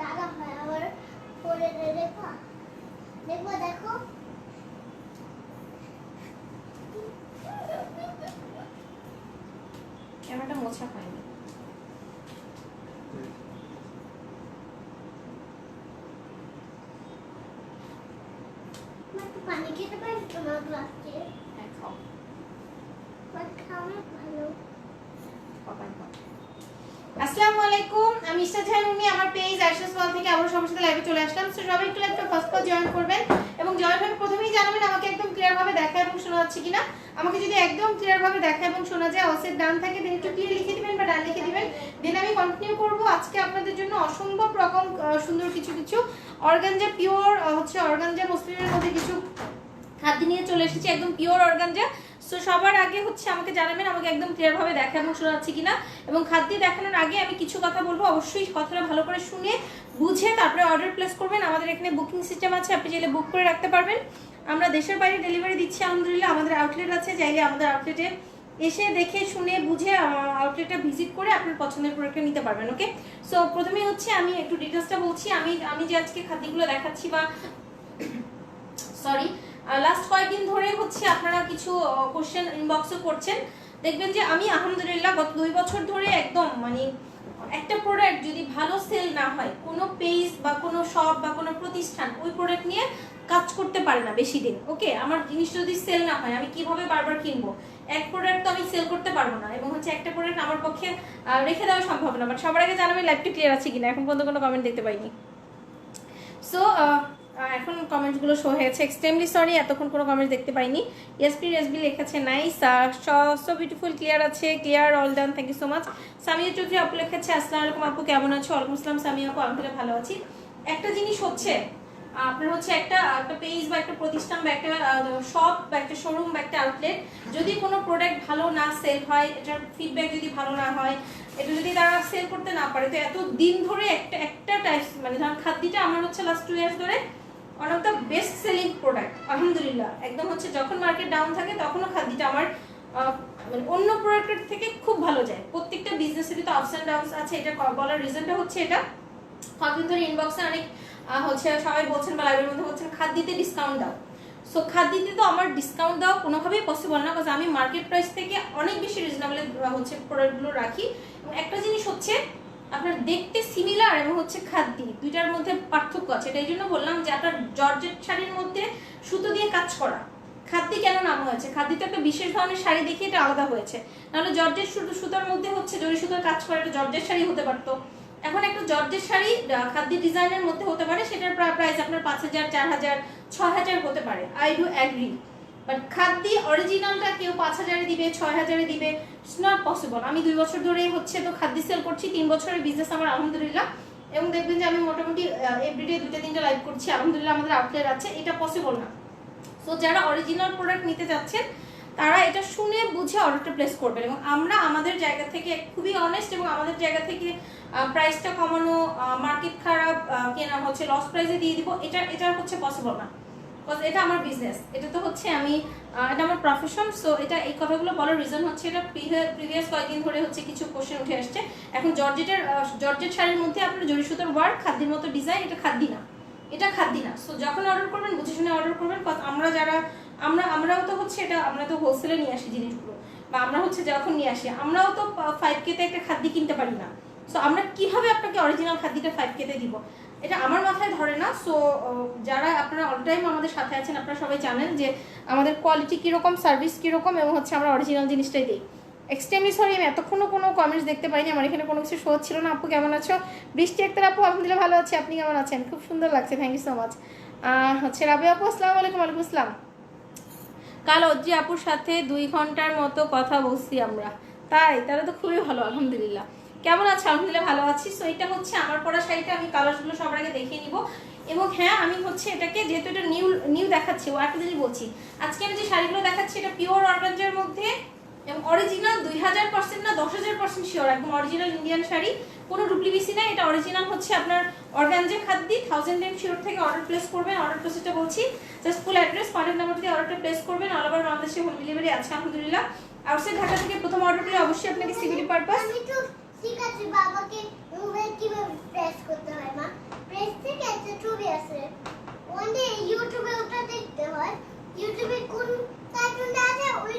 দাদা হয় আবার পরে দেখো দেখো দেখো ক্যামেরাটা মোছা হয়নি। পানি খেতে পারি তোমার গ্লাসে? হ্যাঁ খাও, খাওয়া ভালো। আসসালামু আলাইকুম, আমি ইশরাত জাহান উনি, আমার পেজ আয়শাস ওয়াল থেকে আবার সবার সাথে লাইভে চলে আসলাম। সো সবাই একটু লাইভটা ফার্স্ট জয়েন করবেন এবং জয়েন হয়ে প্রথমেই জানাবেন আমাকে একদম ক্লিয়ার ভাবে দেখা এবং শোনা যাচ্ছে কিনা। আমাকে যদি একদম ক্লিয়ার ভাবে দেখা এবং শোনা যায়, অসের ডান থাকে দেন একটু ক্লিয়ার লিখে দিবেন বা ডান লিখে দিবেন, দেন আমি কন্টিনিউ করব। আজকে আপনাদের জন্য অসম্ভব রকম সুন্দর কিছু অর্গানজা পিওর হচ্ছে অর্গানজা মসলিনের মধ্যে কিছু খাদ্য নিয়ে চলে এসেছি, একদম পিওর অর্গানজা। সো সবার আগে হচ্ছে আমাকে জানাবেন আমাকে একদম ক্লিয়ার ভাবে দেখা এবং শোনা যাচ্ছে কিনা। এবং খাদ্য দেখানোর আগে আমি কিছু কথা বলবো, অবশ্যই কথাটা ভালো করে শুনে বুঝে তারপরে অর্ডার প্লেস করবেন। আমাদের এখানে বুকিং সিস্টেম আছে, আপনি চাইলে বুক করে রাখতে পারবেন। আমরা দেশের বাইরে ডেলিভারি দিচ্ছি আলহামদুলিল্লাহ। আমাদের আউটলেট আছে, চাইলে আমাদের আউটলেটে এসে দেখে শুনে বুঝে আউটলেটটা ভিজিট করে আপনার পছন্দের প্রোডাক্টটা নিতে পারবেন। ওকে, সো প্রথমে হচ্ছে আমি একটু ডিটেলসটা বলছি। আমি যে আজকে খাদ্যগুলো দেখাচ্ছি বা সরি লাস্ট কয়েকদিন ধরে হচ্ছে আপনারা কিছু কোশ্চেন ইনবক্সে করছেন, দেখবেন যে আমি আলহামদুলিল্লাহ গত 2 বছর ধরে একদম মানে একটা প্রোডাক্ট যদি ভালো সেল না হয়, কোনো পেজ বা কোনো শপ বা কোনো প্রতিষ্ঠান ওই প্রোডাক্ট নিয়ে কাজ করতে পারে না বেশি দিন। ওকে, আমার জিনিস যদি সেল না হয় আমি কিভাবে বারবার কিনবো? এক প্রোডাক্ট তো আমি সেল করতে পারবো না এবং হচ্ছে একটা প্রোডাক্ট আমার পক্ষে রেখে দেওয়া সম্ভব না। বাট সবার আগে জানাবেন লাইভটা ক্লিয়ার আছে কিনা, এখন পর্যন্ত কোনো কমেন্ট দেখতে পাইনি। সো এখন কমেন্টসগুলো শো হয়েছে, এক্সট্রিমলি সরি এতক্ষণ কোনো কমেন্টস দেখতে পাইনি। এসপি এসবি লিখেছে নাইস, সো বিউটিফুল, ক্লিয়ার আছে, clear, all done, thank you so much. Samia Chowdhury আপু লিখেছে আসসালামু আলাইকুম আপু, কেমন আছো? ওয়ালাইকুম আসসালাম সামিয়া আপু, আলহামদুলিল্লাহ ভালো আছি। একটা জিনিস হচ্ছে আপনার হচ্ছে একটা পেজ বা একটা প্রতিষ্ঠান বা একটা শপ বা একটা শোরুম বা একটা আউটলেট, যদি কোনো প্রোডাক্ট ভালো না সেল হয়, এটার ফিডব্যাক যদি ভালো না হয়, এটা যদি তারা সেল করতে না পারে, তো এত দিন ধরে একটা টাইপ মানে ধরুন খাদ্যটা আমার হচ্ছে লাস্ট 2 ইয়ার্স ধরে one of the best selling product আলহামদুলিল্লাহ। একদম হচ্ছে যখন মার্কেট ডাউন থাকে তখনও খাদ্যটা আমার মানে অন্য প্রোডাক্টের থেকে খুব ভালো যায়। প্রত্যেকটা বিজনেসেরই তো আপস অ্যান্ড ডাউনস আছে, এটা বলার রিজনটা হচ্ছে এটা কয়েকদিন ধরে ইনবক্সে অনেক হচ্ছে সবাই বলছেন বা লাইভের মধ্যে বলছেন খাদ্যতে ডিসকাউন্ট দাও। সো খাদ্যতে তো আমার ডিসকাউন্ট দেওয়া কোনোভাবেই পসিবল না, কারণ আমি মার্কেট প্রাইস থেকে অনেক বেশি রিজনেবল হচ্ছে প্রোডাক্টগুলো রাখি। এবং একটা জিনিস হচ্ছে আপনার দেখতে সিমিলার এবং হচ্ছে খাদ্য দুইটার মধ্যে পার্থক্য আছে। এটা এই জন্য বললাম যে আপনার জর্জেট শাড়ির মধ্যে সুতো দিয়ে কাজ করা, খাদ্য কেন নাম হয়েছে? খাদ্য তো একটা বিশেষ ধরনের শাড়ি দেখে এটা আলাদা হয়েছে, নাহলে জর্জেট সুতোর মধ্যে হচ্ছে জরি সুতোর কাজ করে এটা জর্জেট শাড়ি হতে পারতো। এখন একটা জর্জেট শাড়ি খাদ্য ডিজাইনের মধ্যে হতে পারে, সেটার প্রাইস আপনার 5000, 4000, 6000 হতে পারে, আই ডু অ্যাগ্রি। বাট খাদ্য অরিজিনালটা কেউ 5000-এ দিবে, 6000-এ দিবে, ইটস নট পসিবল। আমি 2 বছর ধরে হচ্ছে তো খাদ্য সেল করছি, 3 বছরের বিজনেস আমার আলহামদুলিল্লাহ। এবং দেখবেন যে আমি মোটামুটি এভরিডে 2-3টা লাইভ করছি আলহামদুলিল্লাহ, আমাদের আউটলেট আছে, এটা পসিবল না। সো যারা অরিজিনাল প্রোডাক্ট নিতে যাচ্ছেন তারা এটা শুনে বুঝে অর্ডারটা প্লেস করবেন। এবং আমরা আমাদের জায়গা থেকে খুবই অনেস্ট এবং আমাদের জায়গা থেকে প্রাইসটা কমানো, মার্কেট খারাপ কেনা হচ্ছে লস প্রাইসে দিয়ে দিব, এটা হচ্ছে পসিবল না। বিকজ এটা আমার বিজনেস, এটা তো হচ্ছে আমি এটা আমার প্রফেশন। সো এটা এই কথাগুলো বলার রিজন হচ্ছে এটা প্রিভিয়াস কয়েকদিন ধরে হচ্ছে কিছু কোশ্চেন উঠে আসছে। এখন জর্জেট শাড়ির মধ্যে আপনার জরি সুতোর ওয়ার্ক, খাদ্যের মতো ডিজাইন, এটা খাদ্য না, এটা খাদ্য না। সো যখন অর্ডার করবেন বুঝে শুনে অর্ডার করবেন। আমরা যারা আমরাও তো হচ্ছে এটা আমরা তো হোলসেলে নিয়ে আসি জিনিসগুলো, বা আমরা হচ্ছে যখন নিয়ে আসি আমরাও তো 5K-তে একটা খাদ্য কিনতে পারি না। সো আমরা কিভাবে আপনাকে অরিজিনাল খাদ্যটা 5K-তে দিব, এটা আমার মাথায় ধরে না। সো যারা আপনারা অল টাইম আমাদের সাথে আছেন আপনারা সবাই জানেন যে আমাদের কোয়ালিটি কীরকম, সার্ভিস কীরকম এবং হচ্ছে আমরা অরিজিনাল জিনিসটাই দিই। এক্সট্রিমলি সরি আমি এতক্ষণও কোনো কমেন্টস দেখতে পাইনি, আমার এখানে কোনো কিছু শো ছিল না। আপু কেমন আছো? বৃষ্টি আক্তার আপু আলহামদুলিল্লাহ ভালো আছি, আপনি কেমন আছেন? খুব সুন্দর লাগছে, থ্যাংক ইউ সো মাচ। হচ্ছে রাবিয়া আপু আসসালামু আলাইকুম। ওয়ালাইকুম আসসালাম। কাল অজ্জি আপুর সাথে 2 ঘন্টার মতো কথা বলছি আমরা, তাই তাহলে তো খুবই ভালো আলহামদুলিল্লাহ। কেমন আছে? আলহামদুলিল্লাহ ভালো আছি। সো এটা হচ্ছে আমার পরা শাড়িটা, আমি কালারগুলো সবার আগে দেখিয়ে নিব। এবং হ্যাঁ আমি হচ্ছে এটাকে যেহেতু এটা নিউ দেখাচ্ছি, ও একটা জিনিস বলছি, আজকে আমি যে শাড়িগুলো দেখাচ্ছি এটা পিওর অর্গানজার মধ্যে এবং অরিজিনাল 2000% না 10000% শিওর, একদম অরিজিনাল ইন্ডিয়ান শাড়ি, কোনো ডুপ্লিকেসি না। এটা অরিজিনাল হচ্ছে আপনার অর্গানজা খাদ্য। 1000 শিওর থেকে অর্ডার প্লেস করবেন। অর্ডার প্রসেসটা বলছি, just full address, contact number দিয়ে অর্ডারটা প্লেস করবেন। অল ওভার বাংলাদেশে হোম ডেলিভারি আছে আলহামদুলিল্লাহ। আউটসাইড ঢাকা থেকে প্রথম অর্ডার করলে অবশ্যই আপনাকে সিকিউরিটি পারপাস আমি তো ঠিক আছে বাবাকে কিভাবে প্রেস করতে হয় দেখতে হয় ইউটিউবে কোন কার্টুনটা আছে ওই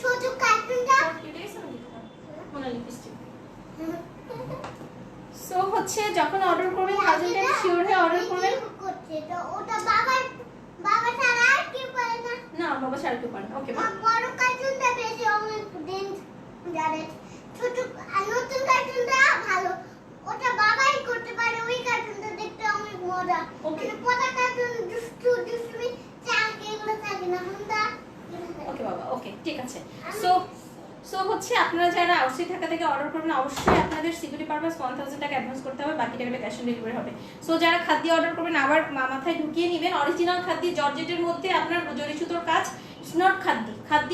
ছোট কার্টুনটা সো হচ্ছে যখন অর্ডার করবেন 1000 টাকা শিওর হয়ে অর্ডার করবেন করছে তো ওটা বাবা ছাড়া আর কেউ পারে না না বাবা ছাড়া কেউ পারে না ওকে বড় কার্টুনটা বেশি অনেক দিন জানে ছোট আর নতুন কার্টুনটা ভালো ওটা বাবাই করতে পারে ওই কার্টুনটা দেখতে অনেক মজা ওকে পড়া কার্টুন দুষ্টুমি চাকে এগুলো থাকে না হুন্দা ওকে বাবা ওকে ঠিক আছে সো হচ্ছে আপনারা যারা আউটসাইড ঢাকা থেকে অর্ডার করবেন অবশ্যই আপনাদের সিকিউরিটি পারপাস 1000 টাকা অ্যাডভান্স করতে হবে বাকি টাকাটা ক্যাশ অন ডেলিভারি হবে সো যারা খাদ্য অর্ডার করবেন আবার মাথায় ঢুকিয়ে নেবেন অরিজিনাল খাদ্য জর্জেটের মধ্যে আপনার জরি সুতোর কাজ ইটস নট খাদ্য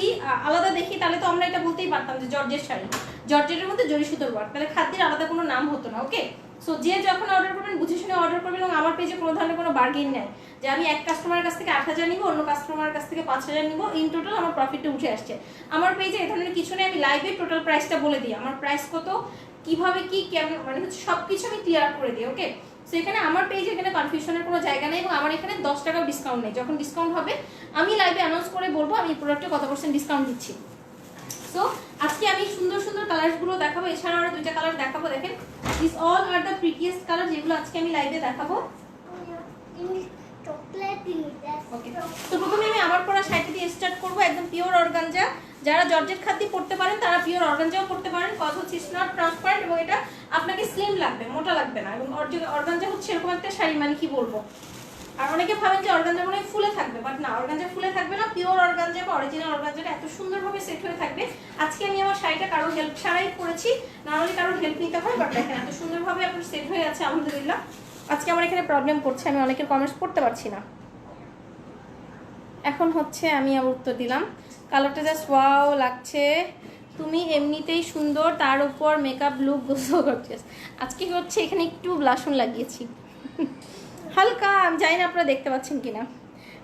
আলাদা দেখি তাহলে তো আমরা এটা বলতেই পারতাম যে জর্জেট শাড়ি জর্জেটের মধ্যে জরি সুতোর ওয়ার্ক তাহলে খাদ্যের আলাদা কোনো নাম হতো না ওকে সো যে যখন অর্ডার করবেন বুঝে শুনে অর্ডার করবেন এবং আমার পেজে কোনো ধরনের কোনো বার্গেন নেই যে আমি এক কাস্টমারের কাছ থেকে 8000 নিব অন্য কাস্টমারের কাছ থেকে 5000 নিব ইন টোটাল আমার প্রফিটটা উঠে আসছে আমার পেজে এই ধরনের কিছু নেই আমি লাইভে টোটাল প্রাইসটা বলে দিই আমার প্রাইস কত কিভাবে কি কেমন মানে হচ্ছে সবকিছু আমি ক্লিয়ার করে দিই ওকে সো এখানে আমার পেজে এখানে কনফিউশনের কোনো জায়গা নেই এবং আমার এখানে 10 টাকাও ডিসকাউন্ট নেই যখন ডিসকাউন্ট হবে আমি লাইভে অ্যানাউন্স করে বলবো আমি প্রোডাক্টে কত % ডিসকাউন্ট দিচ্ছি সো আজকে আমি সুন্দর সুন্দর কালারসগুলো দেখাবো এছাড়াও আরো দুইটা কালার দেখাবো দেখেন this all are the prettiest colour যেগুলো আজকে আমি লাইভে দেখাবো ওকে তো প্রথমে আমি আবার পরা শাড়িটা দিয়ে স্টার্ট করব একদম পিওর অর্গানজা যারা জর্জেট খাদ্য পড়তে পারেন তারা পিওর অর্গানজাও পড়তে পারেন কজ হচ্ছে ইটস নট ট্রান্সপারেন্ট এবং এটা আপনাকে স্লিম লাগবে মোটা লাগবে না এবং অর্গানজা হচ্ছে এরকম একটা শাড়ি মানে কি বলবো আর অনেকে ভাবেন যে অর্গানজা মনে হয় ফুলে থাকবে বাট না অর্গানজা ফুলে থাকবে না পিওর অর্গানজা বা অরিজিনাল অর্গানজাটা এত সুন্দরভাবে সেট হয়ে থাকবে আজকে আমি আমার শাড়িটা কারো হেল্প ছাড়াই পরেছি নরমালি কারো হেল্প নিতে হয় বাট দেখেন এত সুন্দরভাবে আপনার সেট হয়ে আছে আলহামদুলিল্লাহ আজকে আমার এখানে প্রবলেম করছে আমি অনেকের কমেন্টস পড়তে পারছি না এখন হচ্ছে আমি আবার উত্তর দিলাম কালারটা জাস্ট ওয়াও লাগছে তুমি এমনিতেই সুন্দর তার উপর মেকআপ লুক গোসল করছিস আজকে হচ্ছে এখানে একটু ব্লাশন লাগিয়েছি হালকা আমি জানি না আপনারা দেখতে পাচ্ছেন কিনা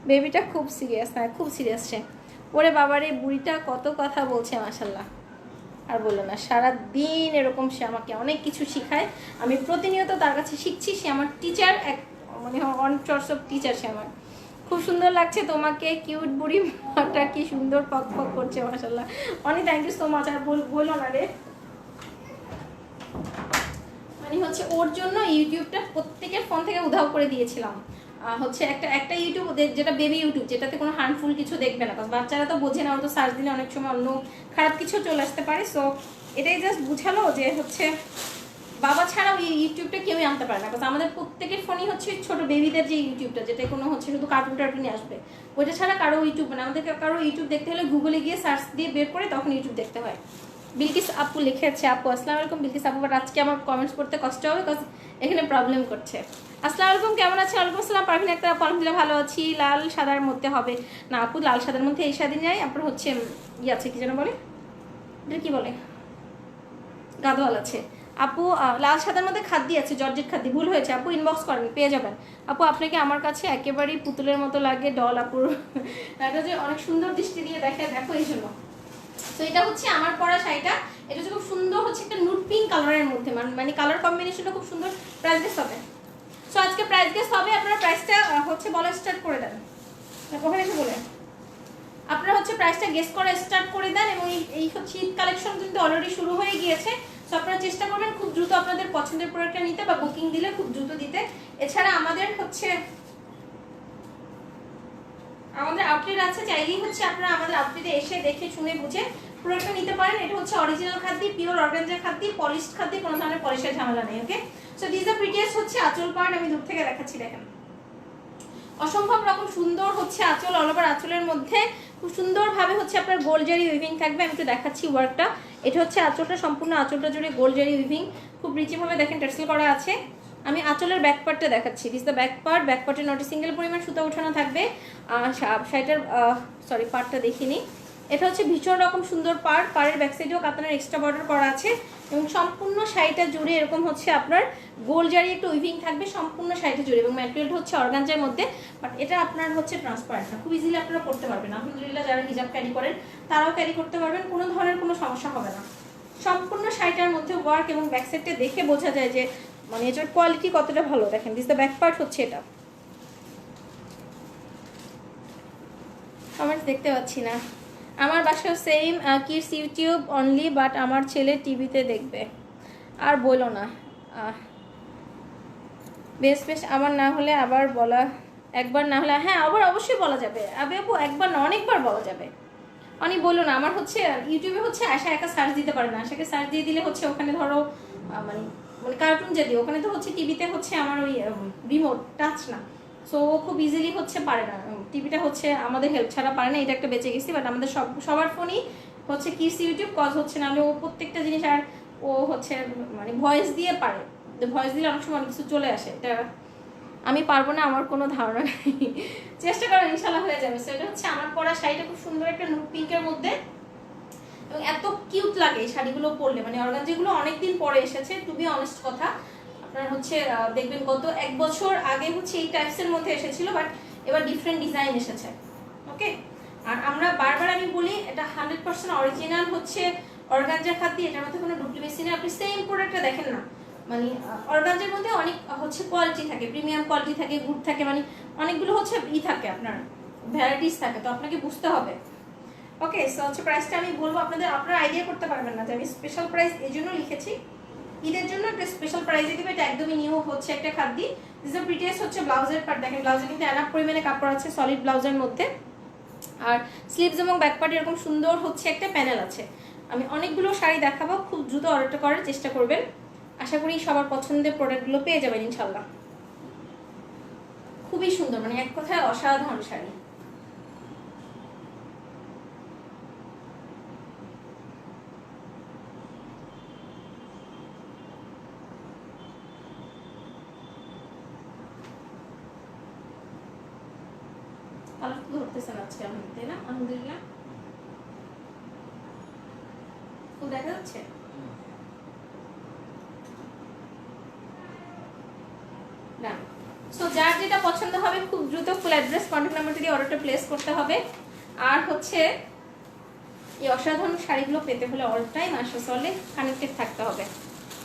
বেবিটা খুব সিরিয়াস হ্যাঁ খুব সিরিয়াস সে ওরে বাবারে বুড়িটা কত কথা বলছে মাশাল্লাহ আর বললো না সারাদিন এরকম সে আমাকে অনেক কিছু শেখায় আমি প্রতিনিয়ত তার কাছে শিখছি সে আমার টিচার এক মানে অন চর্স অফ টিচার সে আমার খুব সুন্দর লাগছে তোমাকে কিউট বুড়ি মাটা কি সুন্দর পক পক করছে মাশাল্লাহ অনেক থ্যাংক ইউ সো মাচ আর বললো না রে মানে হচ্ছে ওর জন্য ইউটিউবটা প্রত্যেকের ফোন থেকে উধাও করে দিয়েছিলাম হচ্ছে একটা ইউটিউব যেটা বেবি ইউটিউব যেটাতে কোনো হার্মফুল কিছু দেখবে না বাচ্চারা তো বোঝে না ওরা তো সার্চ দিলে অনেক সময় অন্য খারাপ কিছু চলে আসতে পারে সো এটাই জাস্ট বুঝালো যে হচ্ছে বাবা ছাড়া ওই ইউটিউবটা কেউই আনতে পারে না কারণ আমাদের প্রত্যেকের ফোনই হচ্ছে ছোট বেবিদের যে ইউটিউবটা যেটা কোনো হচ্ছে শুধু কার্টুন টার্টুনই আসবে ওইটা ছাড়া কারো ইউটিউব মানে আমাদেরকে কারো ইউটিউব দেখতে হলে গুগলে গিয়ে সার্চ দিয়ে বের করে তখন ইউটিউব দেখতে হয় বিলকিস আপু লিখেছে আপু আসসালামু আলাইকুম বিলকিস আপু বাট আজকে আমার কমেন্টস পড়তে কষ্ট হবে বিকজ এখানে প্রবলেম করছে আসসালামু আলাইকুম কেমন আছেন ওয়ালাইকুম আসসালাম পারভিন একটা আপু আলহামদুলিল্লাহ ভালো আছি লাল সাদার মধ্যে হবে না আপু লাল সাদার মধ্যে এই শাড়ি নাই আপনার হচ্ছে আছে কি যেন বলে এটা কি বলে গাদোয়াল আছে আপু লাল সাদার মধ্যে খাদ্য আছে জর্জেট খাদ্য ভুল হয়েছে আপু ইনবক্স করেন পেয়ে যাবেন আপু আপনাকে আমার কাছে একেবারেই পুতুলের মতো লাগে ডল আপুর এটা যে অনেক সুন্দর দৃষ্টি দিয়ে দেখে দেখো এই জন্য তো এটা হচ্ছে আমার পরা শাড়িটা এটা হচ্ছে খুব সুন্দর হচ্ছে একটা নুট পিঙ্ক কালারের মধ্যে মানে কালার কম্বিনেশনটা খুব সুন্দর প্রাইস গেস হবে সো আজকে প্রাইস গেস হবে আপনারা প্রাইসটা হচ্ছে বলা স্টার্ট করে দেন ওখানে এসে বলে আপনারা হচ্ছে প্রাইসটা গেস করা স্টার্ট করে দেন এবং এই হচ্ছে ঈদ কালেকশন কিন্তু অলরেডি শুরু হয়ে গিয়েছে সো আপনারা চেষ্টা করবেন খুব দ্রুত আপনাদের পছন্দের প্রোডাক্টটা নিতে বা বুকিং দিলে খুব দ্রুত দিতে এছাড়া আমাদের আউটলেট আছে চাইলেই হচ্ছে আপনারা আমাদের আউটলেটে এসে দেখে শুনে বুঝে প্রোডাক্টটা নিতে পারেন এটা হচ্ছে অরিজিনাল খাদ্য পিওর অর্গানজা খাদ্য পলিশড খাদ্য কোনো ধরনের পলিশের ঝামেলা নেই okay so this the prettiest হচ্ছে আঁচল পার্ট আমি দূর থেকে দেখাচ্ছি দেখেন অসম্ভব রকম সুন্দর হচ্ছে আঁচল অল ওভার আঁচলের মধ্যে খুব সুন্দরভাবে হচ্ছে আপনার গোল জারি উইভিং থাকবে আমি একটু দেখাচ্ছি ওয়ার্কটা এটা হচ্ছে আঁচলটা সম্পূর্ণ আঁচলটা জুড়ে গোল জারি উইভিং খুব রিচিভাবে দেখেন টেক্সটাইল করা আছে আমি আঁচলের ব্যাক পার্টটা দেখাচ্ছি দিস দ্য ব্যাক পার্টে নট সিঙ্গেল পরিমাণ সুতা ওঠানো থাকবে শাড়িটার পার্টটা দেখিনি এটা হচ্ছে ভীষণ রকম সুন্দর পাড়ের ব্যাক সাইডেও কাতানের এক্সট্রা বর্ডার করা আছে এবং সম্পূর্ণ শাড়িটা জুড়ে এরকম হচ্ছে আপনার গোল জারি একটু উইভিং থাকবে সম্পূর্ণ শাড়িটা জুড়ে এবং ম্যাটেরিয়ালটা হচ্ছে অর্গানজার মধ্যে বাট এটা আপনার হচ্ছে ট্রান্সপারেন্ট না খুব ইজিলি আপনারা করতে পারবেন আলহামদুলিল্লাহ যারা হিজাব ক্যারি করেন তারাও ক্যারি করতে পারবেন কোনো ধরনের কোনো সমস্যা হবে না সম্পূর্ণ শাড়িটার মধ্যে ওয়ার্ক এবং ব্যাক সাইডটা দেখে বোঝা যায় যে মানে এটার কোয়ালিটি কতটা ভালো দেখেন দিস দ্য ব্যাক পার্ট হচ্ছে এটা কমেন্টস দেখতে পাচ্ছি না। আমার বাসাও same, kids YouTube only, but আমার ছেলে টিভিতে দেখবে। আর বলো না, বেশ বেশ, আমার না হলে আবার বলা, একবার না হলে হ্যাঁ আবার অবশ্যই বলা যাবে। আবে আপু একবার না অনেকবার বলা যাবে। অনেক বললো না, আমার হচ্ছে ইউটিউবে হচ্ছে আশা একা সার্চ দিতে পারে না, আশাকে সার্চ দিয়ে দিলে হচ্ছে ওখানে ধরো মানে মানে কার্টুন যদি, ওখানে তো হচ্ছে টিভিতে হচ্ছে আমার ওই রিমোট টাচ না, সো ও খুব ইজিলি হচ্ছে পারে না। টিভিটা হচ্ছে আমাদের হেল্প ছাড়া পারে না, এটা একটা বেঁচে গেছি। বাট আমাদের সবার ফোনই হচ্ছে কিডস ইউটিউব, কজ হচ্ছে নাহলে ও প্রত্যেকটা জিনিস, আর ও হচ্ছে মানে ভয়েস দিয়ে পারে, ভয়েস দিলে অনেক সময় অনেক কিছু চলে আসে। এটা আমি পারবো না, আমার কোনো ধারণা নেই, চেষ্টা করেন ইনশাল্লাহ হয়ে যাবে। সো এটা হচ্ছে আমার পরা শাড়িটা, খুব সুন্দর একটা নুট পিঙ্কের মধ্যে, এবং এত কিউট লাগে এই শাড়িগুলো পরলে, মানে অর্গানজাগুলো অনেকদিন পরে এসেছে, টু বি অনেস্ট কথা। আপনার হচ্ছে দেখবেন গত 1 বছর আগে হচ্ছে এই টাইপসের মধ্যে এসেছিল, বাট এবার ডিফারেন্ট ডিজাইন এসেছে। ওকে, আর আমরা বারবার আমি বলি এটা 100% অরিজিনাল হচ্ছে অর্গানজা খাদি, এটার মধ্যে কোনো ডুপ্লিকেসি নেই। আপনি সেম প্রোডাক্টটা দেখেন না, মানে অর্গানজার মধ্যে অনেক হচ্ছে কোয়ালিটি থাকে, প্রিমিয়াম কোয়ালিটি থাকে, গুড থাকে, মানে অনেকগুলো হচ্ছে থাকে, আপনার ভ্যারাইটিস থাকে, তো আপনাকে বুঝতে হবে। ওকে, সো হচ্ছে প্রাইসটা আমি বলবো আপনাদের, আপনারা আইডিয়া করতে পারবেন না যে আমি স্পেশাল প্রাইস এই জন্য লিখেছি, ঈদের জন্য একটা স্পেশাল প্রাইসে দিবে। এটা একদমই নিউ হচ্ছে একটা খাদ্যি। দিস দ্য প্রিটিয়েস্ট হচ্ছে ব্লাউজের পার্ট, দেখেন ব্লাউজে কিন্তু এনাফ পরিমাণে কাপড় আছে সলিড ব্লাউজের মধ্যে, আর স্লিভস এবং ব্যাক পার্টে এরকম সুন্দর হচ্ছে একটা প্যানেল আছে। আমি অনেকগুলো শাড়ি দেখাবো, খুব দ্রুত অর্ডারটা করার চেষ্টা করবেন, আশা করি সবার পছন্দের প্রোডাক্টগুলো পেয়ে যাবেন ইনশাল্লাহ। খুবই সুন্দর, মানে এক কথায় অসাধারণ শাড়ি। কালার তো ধরতেছেন আজকে আমাদের, তাই না? আলহামদুলিল্লাহ, খুব দেখা যাচ্ছে। না, সো যার যেটা পছন্দ হবে খুব দ্রুত ফুল অ্যাড্রেস কন্ট্যাক্ট নাম্বারটা দিয়ে অর্ডারটা প্লেস করতে হবে। আর হচ্ছে এই অসাধারণ শাড়িগুলো পেতে হলে অল টাইম আসলে সলে কানেক্টেড থাকতে হবে।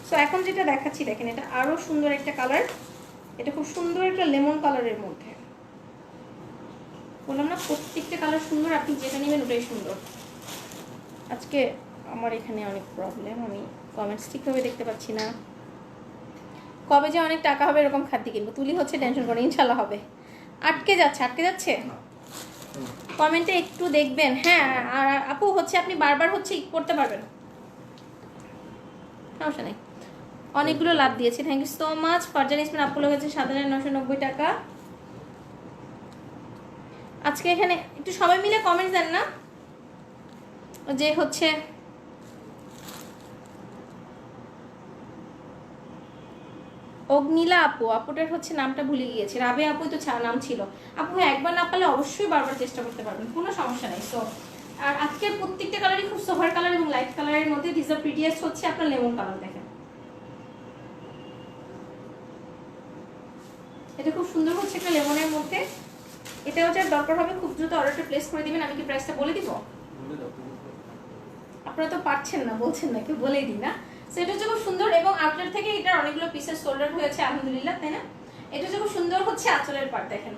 সো এখন যেটা দেখাচ্ছি দেখেন, এটা আরো সুন্দর একটা কালার, এটা খুব সুন্দর একটা লেমন কালারের মধ্যে। বললাম না প্রত্যেকটা কালার সুন্দর, আপনি যেটা নেবেন ওটাই সুন্দর। আজকে আমার এখানে অনেক প্রবলেম, আমি কমেন্টস ঠিকভাবে দেখতে পাচ্ছি না। কবে যে অনেক টাকা হবে এরকম খাদ্য কিনবো, তুলি হচ্ছে টেনশন করে, ইনশাল্লাহ হবে। আটকে যাচ্ছে কমেন্টে একটু দেখবেন। হ্যাঁ, আর আপু হচ্ছে আপনি বারবার হচ্ছে করতে পারবেন, সমস্যা নেই। অনেকগুলো লাভ দিয়েছে, thank you so much. Farzan Ismin আপু হয়েছে 7,990 টাকা। আজকে এখানে একটু সবাই মিলে কমেন্ট দেন না, যে হচ্ছে অগ্নিলা আপু, আপুটার হচ্ছে নামটা ভুলে গিয়েছে, রাবে আপুই তো নাম ছিল। আপু হ্যাঁ, একবার না পারলে অবশ্যই বারবার চেষ্টা করতে পারবেন, কোনো সমস্যা নেই। সো আর আজকের প্রত্যেকটা কালারই খুব সোভার কালার এবং লাইট কালারের মধ্যে। দিস দ্য প্রিটিয়েস্ট হচ্ছে আপনার লেমন কালার, দেখেন এটা খুব সুন্দর হচ্ছে একটা লেমনের মধ্যে। এটা হচ্ছে দরকার হবে খুব দ্রুত অর্ডারটা প্লেস করে দিবেন। আমি কি প্রাইসটা বলে দিব? আপনারা তো পারছেন না, বলছেন না, কেউ বলেই দিই না। সো এটা হচ্ছে খুব সুন্দর, এবং আউটলেট থেকে এটার অনেকগুলো পিসের সোল্ডার হয়েছে আলহামদুলিল্লাহ, তাই না? এটা হচ্ছে খুব সুন্দর হচ্ছে আঁচলের পার্ট, দেখেন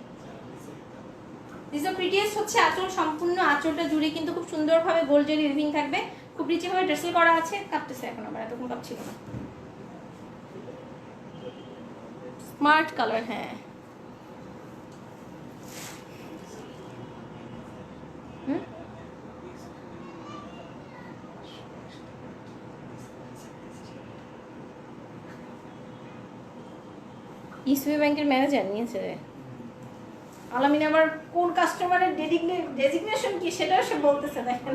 দিস দ্য প্রিটিয়েস্ট হচ্ছে আঁচল, সম্পূর্ণ আঁচলটা জুড়ে কিন্তু খুব সুন্দরভাবে গোল্ড জেরি রিভিং থাকবে, খুব রিচিভাবে ড্রেসেল করা আছে। কাঁপতেছে এখন, আবার এতক্ষণ কাঁপছিল না। স্মার্ট কালার, হ্যাঁ ইসবি ব্যাংকের ম্যানেজার নিয়েছে। আলামিন আবার কোন কাস্টমারের ডেজিগনেশন কি সেটাও সে বলতেছে, দেখেন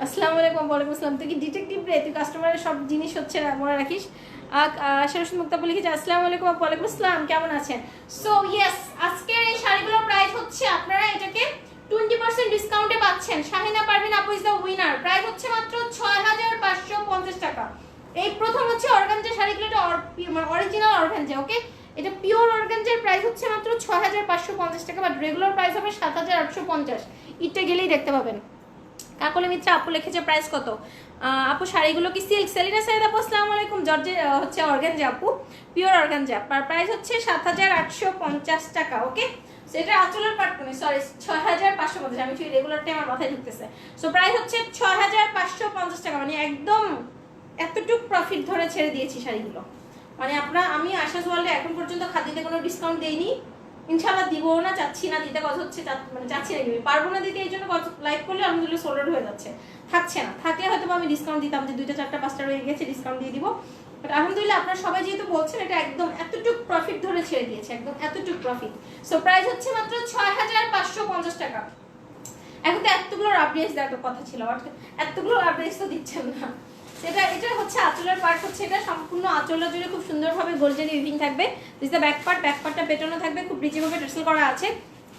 আসসালামু আলাইকুম। ওয়ালাইকুম আসসালাম। তুই কি ডিটেকটিভ রে? তুই কাস্টমারের সব জিনিস হচ্ছে মনে রাখিস। সরস্বতী মুক্তাপ লিখেছে আসসালামু আলাইকুম। ওয়ালাইকুম আসসালাম, কেমন আছেন? সো ইয়েস, আজকের এই শাড়িগুলোর প্রাইস হচ্ছে আপনারা এটাকে 20% ডিসকাউন্টে পাচ্ছেন। শাহিনা পারভিন আপু ইজ দ্য উইনার। প্রাইস হচ্ছে মাত্র 6,550 টাকা। এই প্রথম হচ্ছে অর্গানজা শাড়িগুলো, এটা অরিজিনাল অর্গানজা। ওকে, এটা পিওর অর্গানজার প্রাইস হচ্ছে মাত্র 6,550 টাকা, বাট রেগুলার প্রাইস হবে 7,850। ইটটা গেলেই দেখতে পাবেন। কাকলি মিত্রা আপু লিখেছে প্রাইস কত? আপু শাড়িগুলো কি সিল্ক? সেলিনা সাইদ আপু আসসালামু আলাইকুম। জর্জে হচ্ছে অর্গানজা আপু, পিওর অর্গানজা। প্রাইস হচ্ছে 7,850 টাকা। ওকে, সেটা আঁচলের পাট কোনে, সরি 6,550। আমি ঠিক রেগুলারটা আমার মাথায় ঢুকতেছে। সো প্রাইস হচ্ছে 6,550 টাকা। মানে একদম এতটুকু প্রফিট ধরে ছেড়ে দিয়েছি শাড়িগুলো। মানে আমি আশাস ওয়ার্ল্ডে এখন পর্যন্ত খাদিতে কোনো ডিসকাউন্ট দেইনি, ইনশাআল্লাহ দিবও না, চাচ্ছি না দিতে। কথা হচ্ছে মানে চাচ্ছি না, পারবো না দিতে। এই জন্য লাইভ করলে আলহামদুলিল্লাহ সোল্ড হয়ে যাচ্ছে, থাকছে না। থাকলে হয়তো আমি ডিসকাউন্ট দিতাম, যে 2টা 4টা 5টা রয়ে গেছে ডিসকাউন্ট দিয়ে দিব। বাট আলহামদুলিল্লাহ আপনারা সবাই যেহেতু বলছেন, এটা একদম এতটুকু প্রফিট ধরে ছেড়ে দিয়েছে, একদম এতটুকু প্রফিট। সো প্রাইস হচ্ছে মাত্র 6,550 টাকা। এখন তো এতগুলো আপডেটস দেওয়ার কথা ছিল, এতগুলো আপডেটস তো দিচ্ছেন না। এটা হচ্ছে আঁচলের পার্ট, হচ্ছে এটা সম্পূর্ণ আঁচলটা জুড়ে খুব সুন্দরভাবে গোল্ডেন উইভিং থাকবে। দিস দ্য ব্যাক পার্টটা পেটানো থাকবে, খুব রিচভাবে টার্সেল করা আছে।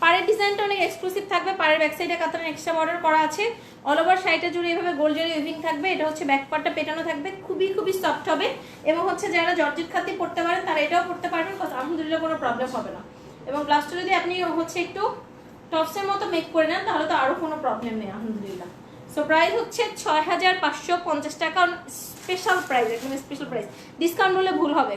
পাড়ের ডিজাইনটা অনেক এক্সক্লুসিভ থাকবে, পাড়ের ব্যাক সাইডে কাতান এক্সট্রা বর্ডার করা আছে। অল ওভার শাড়িটা জুড়ে এইভাবে গোল্ডেন উইভিং থাকবে। এটা হচ্ছে ব্যাক পার্টটা পেটানো থাকবে, খুবই সফট হবে। এবং হচ্ছে যারা জর্জেট খাতি পড়তে পারেন তারা এটাও পড়তে পারবেন, আলহামদুলিল্লাহ কোনো প্রবলেম হবে না। এবং ব্লাউজটা যদি আপনি হচ্ছে একটু টপসের মতো মেক করে নেন তাহলে তো আরো কোনো প্রবলেম নেই আলহামদুলিল্লাহ। সো প্রাইস হচ্ছে 6,550 টাকা, স্পেশাল প্রাইস, একদম স্পেশাল প্রাইস। ডিসকাউন্ট বলে ভুল হবে।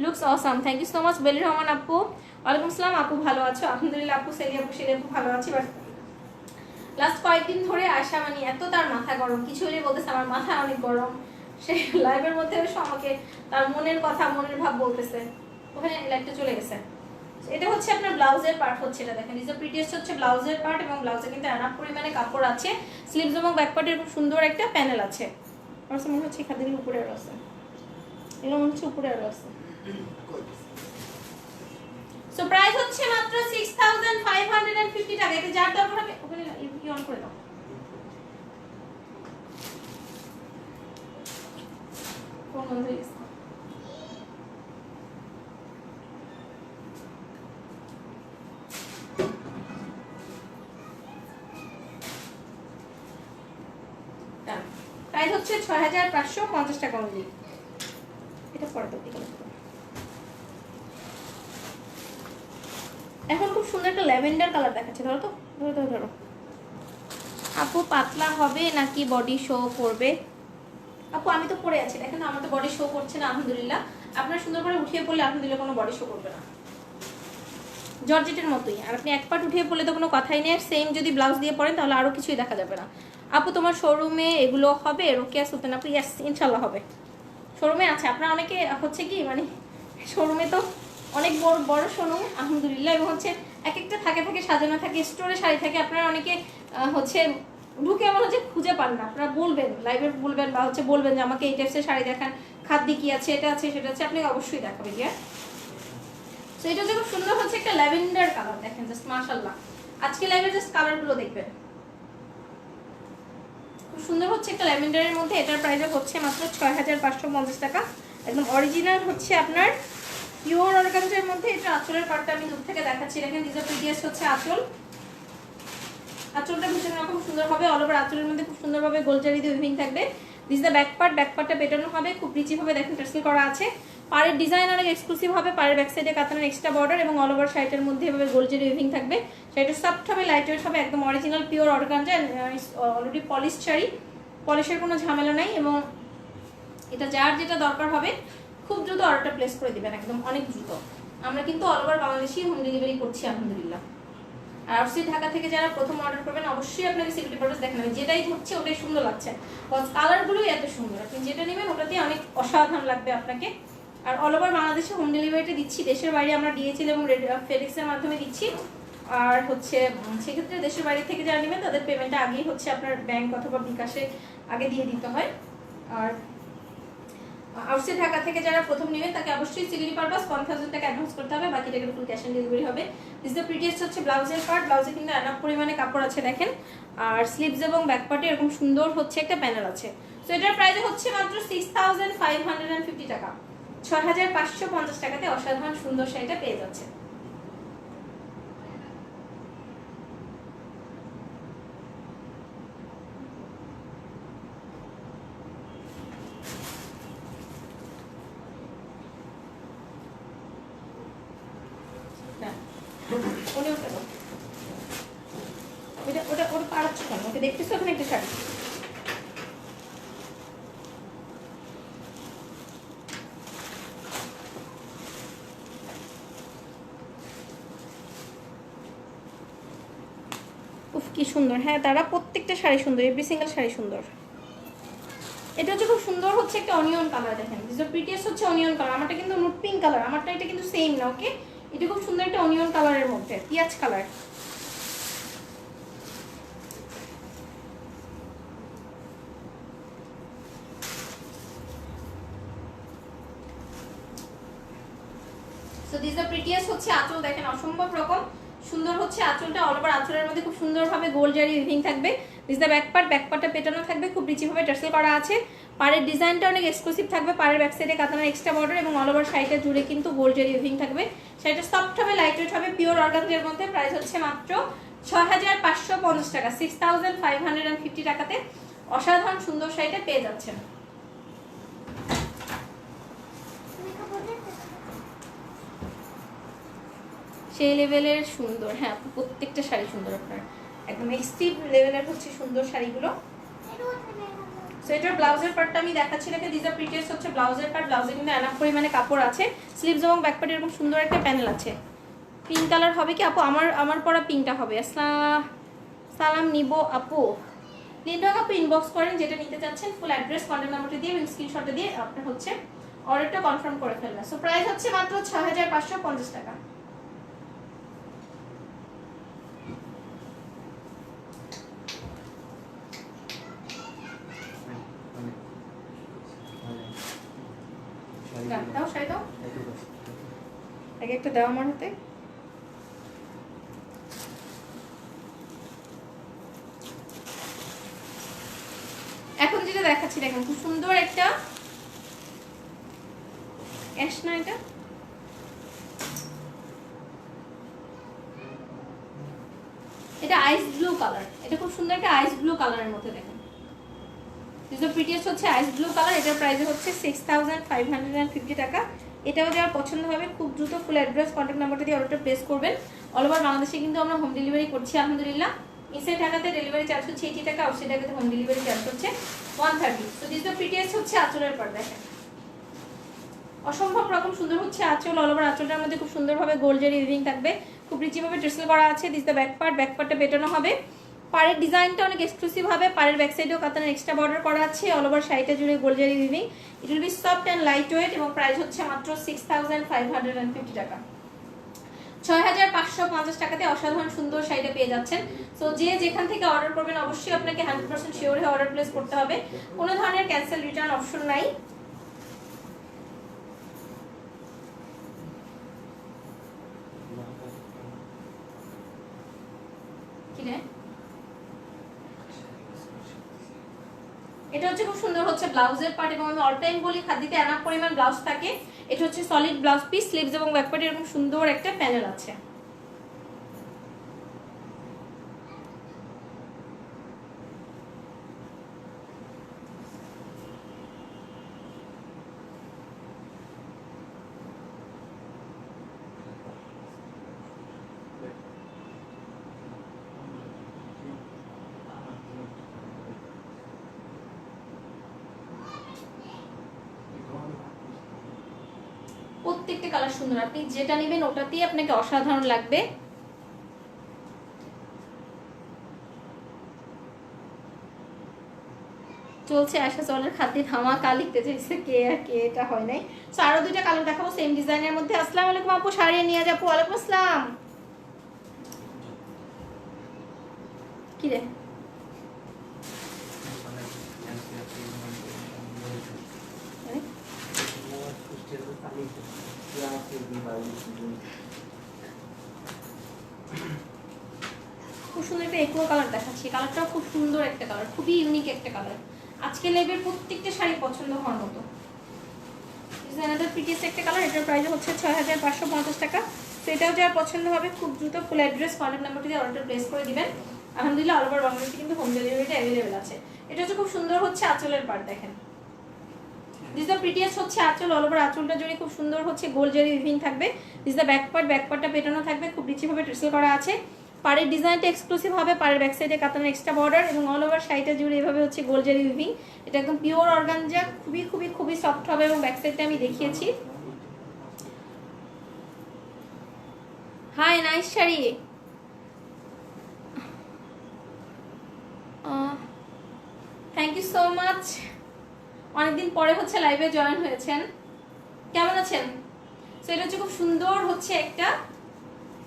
Looks awesome, thank you so much Beli Rahman আপু। ওয়ালাইকুম আসসালাম আপু, ভালো আছো? আলহামদুলিল্লাহ আপু, সেলি আপু ভালো আছি। বাট লাস্ট কয়েকদিন ধরে আসা মানে এত তার মাথা গরম, কিছু হলে বলতেছে আমার মাথা অনেক গরম। সে লাইভের মধ্যে এসে আমাকে তার মনের কথা, মনের ভাব বলতেছে। ওখানে লাইভটা চলে গেছে। এটা হচ্ছে আপনার ব্লাউজের পার্ট, হচ্ছে এটা দেখেন, ইজ দ্য প্রিটিয়েস্ট হচ্ছে ব্লাউজের পার্ট। এবং ব্লাউজে কিন্তু এনাফ পরিমাণে কাপড় আছে। স্লিভস এবং ব্যাক পার্টের খুব সুন্দর একটা প্যানেল আছে। আমার মনে হচ্ছে খাদির উপরে আরো আছে, এগুলো মনে হচ্ছে উপরে আরো আছে। সো প্রাইস হচ্ছে মাত্র 6,550 টাকা। এটা যার দরকার হবে ওখানে ইউ অন করে দাও। কোন বন্ধ হয়ে গেছে? প্রাইস হচ্ছে 6,550 টাকা অনলি। এটা পরে তো এখন খুব সুন্দর একটা ল্যাভেন্ডার কালার দেখাচ্ছে। ধরো তো, ধরো আপু, পাতলা হবে নাকি বডি শো করবে? আপু আমি তো পরে আছি, দেখেন আমার তো বডি শো করছে না আলহামদুলিল্লাহ। আপনার সুন্দর করে উঠিয়ে পড়লে আলহামদুলিল্লাহ কোনো বডি শো করবে না, জর্জেটের মতোই। আর আপনি এক পার্ট উঠিয়ে পড়লে তো কোনো কথাই নেই। সেম যদি ব্লাউজ দিয়ে পরেন তাহলে আরো কিছুই দেখা যাবে না। আপু তোমার শোরুমে এগুলো হবে? রোকেয়া সুলতান আপু, ইয়েস ইনশাল্লাহ হবে। শোরুমে আছে। আপনার অনেকে হচ্ছে কি মানে শোরুমে তো অনেক বড় শোরুম আলহামদুলিল্লাহ। এবং হচ্ছে এক একটা থাকে সাজানো থাকে, স্টোরে শাড়ি থাকে। আপনারা অনেকে হচ্ছে ঢুকে এমন হচ্ছে খুঁজে পান না। আপনারা বলবেন, লাইভে বলবেন, বা হচ্ছে বলবেন যে আমাকে এই টাইপসের শাড়ি দেখান, খাদ্য কি আছে, এটা আছে সেটা আছে, আপনাকে অবশ্যই দেখাবে। গিয়ে সো এটা হচ্ছে খুব সুন্দর হচ্ছে একটা ল্যাভেন্ডার কালার, দেখেন জাস্ট মাশাআল্লাহ। আজকে লাইভের জাস্ট কালারগুলো দেখবেন, খুব সুন্দর হচ্ছে একটা ল্যাভেন্ডারের মধ্যে। এটার প্রাইস হচ্ছে মাত্র 6,550 টাকা। একদম অরিজিনাল হচ্ছে আপনার পিওর অর্গানজার মধ্যে। এটা আঁচলের পার্টটা আমি দূর থেকে দেখাচ্ছি, দেখেন ডিজাইন প্রিটিয়েস্ট হচ্ছে আঁচল। আঁচলটা ভীষণ রকম সুন্দর হবে। অল ওভার আঁচলের মধ্যে খুব সুন্দরভাবে গোলজারি দিয়ে উইভিং থাকবে। দিস দ্য ব্যাক পার্টটা পেটানো হবে, খুব রিচি ভাবে দেখেন টার্সেল করা আছে। পাড়ের ডিজাইন অনেক এক্সক্লুসিভ হবে। পাড়ের ব্যাক সাইডে কাতানের এক্সট্রা বর্ডার এবং অল ওভার শাড়িটার মধ্যে এভাবে গোলজারি উইভিং থাকবে। শাড়িটা সফট হবে, লাইট ওয়েট হবে, একদম original pure organza. Already polish sari, পলিশের কোনো ঝামেলা নাই। এবং এটা যার যেটা দরকার হবে খুব দ্রুত অর্ডারটা প্লেস করে দিবেন, একদম অনেক দ্রুত। আমরা কিন্তু অল ওভার বাংলাদেশে হোম ডেলিভারি করছি আলহামদুলিল্লাহ। আর আরসি ঢাকা থেকে যারা প্রথম অর্ডার করবেন অবশ্যই আপনাকে সিকিউরিটি পারপাস দেখেন। আমি যেটাই ধরছি ওটাই সুন্দর লাগছে, কালারগুলোই এত সুন্দর। আপনি যেটা নেবেন ওটাতে অনেক অসাধারণ লাগবে আপনাকে। আর অল ওভার বাংলাদেশে হোম ডেলিভারিটা দিচ্ছি। দেশের বাইরে আমরা ডিএচএল এবং ফেডেক্সের মাধ্যমে দিচ্ছি। আর হচ্ছে সেক্ষেত্রে দেশের বাইরে থেকে যারা নেবেন তাদের পেমেন্টটা আগেই হচ্ছে আপনার ব্যাংক অথবা বিকাশে আগে দিয়ে দিতে হয়। আর আউটসাইড ঢাকা থেকে যারা প্রথম নেবেন তাকে অবশ্যই সিকিউরিটি পারপাস 1,000 টাকা অ্যাডভান্স করতে হবে, বাকি টাকা ফুল ক্যাশ অন ডেলিভারি হবে। দিস দ্য প্রিটিয়েস্ট হচ্ছে ব্লাউজের পার্ট। ব্লাউজে কিন্তু এনাফ পরিমাণে কাপড় আছে দেখেন। আর স্লিভস এবং ব্যাক পার্টে এরকম সুন্দর হচ্ছে একটা প্যানেল আছে। সো এটার প্রাইস হচ্ছে মাত্র 6,550 টাকা। 6,550 টাকাতে অসাধারণ সুন্দর শাড়িটা পেয়ে যাচ্ছে। ওটা পাড়াচ্ছ দেখুন, ওকে দেখতেছো ওখানে একটা শাড়ি। উফ কি সুন্দর। হ্যাঁ তারা প্রত্যেকটা শাড়ি সুন্দর, এভরি সিঙ্গেল শাড়ি সুন্দর। এটা হচ্ছে খুব সুন্দর হচ্ছে একটা অনিয়ন কালার, দেখেন দিস দ্য প্রিটিয়েস্ট হচ্ছে অনিয়ন কালার। আমারটা কিন্তু নুট পিঙ্ক কালার, আমারটা এটা কিন্তু সেম না, ওকে। এটা খুব সুন্দর একটা অনিয়ন কালারের মধ্যে, পিঁয়াজ colour. So this the prettiest হচ্ছে আঁচল, দেখেন অসম্ভব রকম সুন্দর হচ্ছে আঁচলটা। অল ওভার আঁচলের মধ্যে খুব সুন্দরভাবে গোল জারি উইভিং থাকবে। দিস দ্য ব্যাক পার্টটা পেটানো থাকবে, খুব রিচিভাবে টার্সেল করা আছে। পাড়ের ডিজাইনটা অনেক এক্সক্লুসিভ থাকবে, পাড়ের ব্যাক সাইডে কাতানার এক্সট্রা বর্ডার এবং অল ওভার শাড়িটা জুড়ে কিন্তু গোল জারি উইভিং থাকবে। শাড়িটা সফট হবে, লাইট ওয়েট হবে, পিওর অর্গানজার মধ্যে। প্রাইস হচ্ছে মাত্র 6550 টাকা, 6550 টাকাতে অসাধারণ সুন্দর শাড়িটা পেয়ে যাচ্ছেন। সেই লেভেলের সুন্দর, হ্যাঁ প্রত্যেকটা শাড়ি সুন্দর, আপনার একদম এক্সট্রিম লেভেলের হচ্ছে সুন্দর শাড়িগুলো। সো এটার ব্লাউজের পার্টটা আমি দেখাচ্ছি নাকি, দিস আর প্রিটিয়েস্ট হচ্ছে ব্লাউজের পার্ট। ব্লাউজে কিন্তু এনাফ পরিমাণে কাপড় আছে, স্লিভস এবং ব্যাক পার্টে এরকম সুন্দর একটা প্যানেল আছে। পিঙ্ক কালার হবে কি আপু? আমার পরা পিঙ্কটা হবে। সালাম নিব আপু, লিন্ডক আপু ইনবক্স করেন যেটা নিতে চাচ্ছেন, ফুল অ্যাড্রেস কন্ট্যাক্ট নাম্বারটা দিয়ে এবং স্ক্রিনশটটা দিয়ে আপনার হচ্ছে অর্ডারটা কনফার্ম করে ফেলবেন। সো প্রাইস হচ্ছে মাত্র 6550 টাকা। দাও শাড়ি দাও, আগে একটা দাও আমার হাতে। এখন যেটা দেখাচ্ছি দেখেন, খুব সুন্দর একটা অ্যাশ না, এটা আইস ব্লু কালার। এটা খুব সুন্দর একটা আইস ব্লু কালারের মধ্যে, দেখেন দিস দ্য প্রিটিয়েস্ট হচ্ছে আইস ব্লু কালার। এটার প্রাইস হচ্ছে 6550 টাকা। এটাও যারা পছন্দ হবে খুব দ্রুত ফুল অ্যাড্রেস কন্ট্যাক্ট নাম্বারটা দিয়ে অর্ডারটা প্লেস করবেন। অল ওভার বাংলাদেশে কিন্তু আমরা হোম ডেলিভারি করছি আলহামদুলিল্লাহ। ইনসাইড ঢাকাতে ডেলিভারি চার্জ হচ্ছে 80 টাকা, আউটসাইড ঢাকাতে হোম ডেলিভারি চার্জ হচ্ছে 130। সো দিস দ্য প্রিটিয়েস্ট হচ্ছে আঁচলের পার্ট, দেখেন অসম্ভব রকম সুন্দর হচ্ছে আঁচল। অল ওভার আঁচলটার মধ্যে খুব সুন্দরভাবে গোল জারি উইভিং থাকবে, খুব রিচিভাবে ট্রেসেল করা আছে। দিস দ্য ব্যাক পার্টটা পেটানো হবে। পাড়ের ডিজাইনটা অনেক এক্সক্লুসিভ হবে, পাড়ের ব্যাক সাইডেও কাতানের এক্সট্রা বর্ডার করা আছে। অল ওভার শাড়িটা জুড়ে গোল জারি weaving. It will be soft and light weight এবং প্রাইস হচ্ছে মাত্র 6550 টাকা। 6550 টাকাতে অসাধারণ সুন্দর শাড়িটা পেয়ে যাচ্ছেন। সো যে যেখান থেকে অর্ডার করবেন অবশ্যই আপনাকে 100% শিওর হয়ে অর্ডার প্লেস করতে হবে, কোনো ধরনের ক্যান্সেল রিটার্ন অপশন নাই। এটা হচ্ছে খুব সুন্দর হচ্ছে ব্লাউজের পার্ট এবং আমি অল টাইম বলি খাদিতে এনাফ পরিমাণ ব্লাউজ থাকে। এটা হচ্ছে সলিড ব্লাউজ পিস, স্লিভস এবং ব্যাক পার্টে এরকম সুন্দর একটা প্যানেল আছে। প্রত্যেকটা কালার সুন্দর, আপনি যেটা নেবেন ওটাতেই আপনাকে অসাধারণ লাগবে। চলছে আশা চলের খাদ্যে ধামাকা লিখতে চাইছে কে আর কে, এটা হয় নাই। সো আরো দুইটা কালার দেখাবো সেম ডিজাইনের মধ্যে। আসসালামু আলাইকুম আপু, শাড়ি নিয়ে যাবো। ওয়ালাইকুম আসসালাম। কি রে খুব সুন্দর একটা একো কালার দেখাচ্ছি, কালারটাও খুব সুন্দর একটা কালার, খুবই ইউনিক একটা কালার। আজকে লেবের প্রত্যেকটা শাড়ি পছন্দ হওয়ার মতো। অ্যানাদার প্রিটিয়েস্ট একটা কালার। এটার প্রাইস হচ্ছে 6550 টাকা। তো এটাও যারা পছন্দ হবে খুব দ্রুত ফুল অ্যাড্রেস কন্ট্যাক্ট নাম্বারটি দিয়ে অর্ডার প্লেস করে দিবেন। আলহামদুলিল্লাহ অল ওভার বাংলাদেশে কিন্তু হোম ডেলিভারিটা অ্যাভেলেবেল আছে। এটা হচ্ছে খুব সুন্দর হচ্ছে আঁচলের পার্ট, দেখেন দিস দ্য প্রিটিয়েস্ট হচ্ছে আঁচল। অল ওভার আঁচলটা জুড়ে খুব সুন্দর হচ্ছে গোল জারি উইভিং থাকবে। দিস দ্য ব্যাক পার্টটা পেটানো থাকবে, খুব রিচিভাবে ট্রেসেল করা আছে। পাড়ের ডিজাইনটা এক্সক্লুসিভ হবে, পাড়ের ব্যাক সাইডে কাতানের এক্সট্রা বর্ডার এবং অল ওভার শাড়িটা জুড়ে এভাবে হচ্ছে গোল জারি উইভিং। এটা একদম পিওর অর্গানজা, খুবই খুবই খুবই সফট হবে এবং ব্যাক সাইডটা আমি দেখিয়েছি। Hi, nice sari. Thank you so much, অনেকদিন পরে হচ্ছে লাইভে জয়েন হয়েছেন। কেমন আছেন? সো এটা হচ্ছে খুব সুন্দর হচ্ছে একটা,